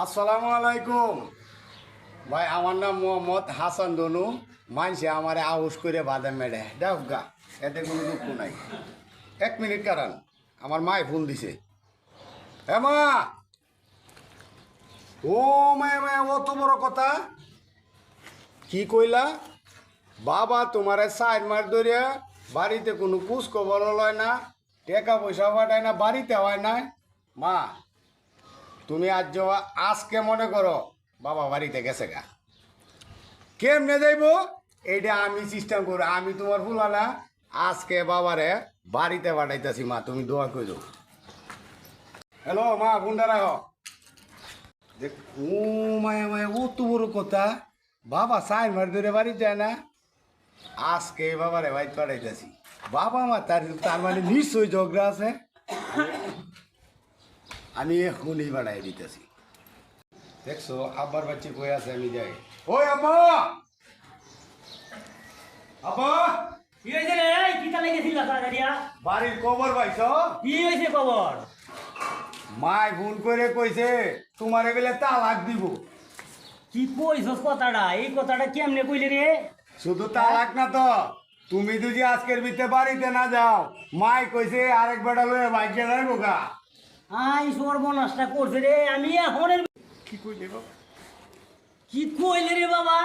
আসসালামু আলাইকুম ভাই, আমার নাম মোহাম্মদ হাসান দনু। মানছে আমারে আউস করে বাদে মেরে দেখ গা, এতে কোনো দুঃখ নাই। 1 মিনিট কারণ আমার মায় ফোন দিছে। হ্যাঁ মা, ও মায় মায় অত বড় কথা কি কইলা? বাবা তোমারে সাইড মার ধরিয়া বাড়িতে কোনো কুচ খবর লয় না, টাকা পয়সা পাঠায় না, বাড়িতে হয় না। মা তুমি আজকে মনে করো বাবা বাড়িতে গেছে গা, কেমনে যাইব এইটা আমি সিস্টেম করো। আমি তোমার ফুলানা আজকে বাবারে বাড়িতে পাঠাইতেছি। মা তুমি দোয়া করো। হ্যালো মা, ফোনটা রাখো। দেখ, ও মায়া মায়া ও তো বড় কথা, বাবা সাইন মার ধরে বাড়িতে যায় না, আজকে বাবারে বাইক পাঠাইতেছি। বাবা মা তার মানে নিশ্চয়ই ঝগড়া আছে। আমি এখনই বাড়াই দিতেছি। দেখছো আব্বার বাচ্চা কই আছে, আমি যাই। ওই আব্বা, আব্বা কি হয়েছে রে? কি চালাই গেছিল তাড়াতাড়িয়া? বাড়ির খবর পাইছ? কি হয়েছে খবর? মায় ফোন করে কইছে তোমারে গেলে তালাক দিব। কি কইছস কথাটা? এই কথাটা কেমনে কইলি রে? শুধু তালাক না তো, তুমি যদি আজকের ভিতরে বাড়িতে না যাও, মায় কইছে আরেক বেটা লয়ে বাইকে যাইবো গা। আই সর্বনাশটা করছে রে। আমি এখনের কি কইলে বাবা? কি কইলি রে বাবা?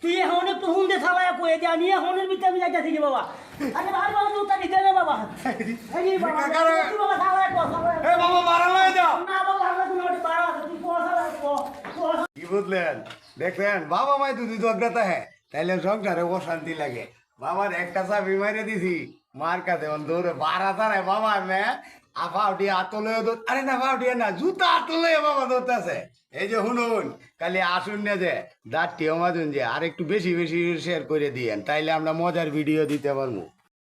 তুই এখন একটু হুন্ডে চালায়া কয়ে দে, আমি এখনের ভিতরে আমি যাইতাছি রে বাবা। আরে ভাই বাবা তুই তাকে দে রে বাবা। এই বাবা তুই বাবা চালায়া কো চালায়া। এ বাবা বাড়া লয়ে যাও। না বাবা আমরা তুমি ওটা বাড়া তুই কো চালায়া কো। কি বুঝলেন? দেখলেন বাবা মায় যদি ঝগড়াতে হ্যাঁ তাইলে সংসারে অশান্তি লাগে। বাবার একটা চাবি মারে দিছি, মার কাছে দৌড়ে বাড়া তারায় বাবা মে আফাউটি আতলে আরে না ফাউটি না জুতা আতলে বাবা দৌড়তেছে। এই যে শুনুন, কালি আসুন না যে দাঁতটিও মাজুন যে আর একটু বেশি বেশি শেয়ার করে দিয়েন, তাইলে আমরা মজার ভিডিও দিতে পারবো।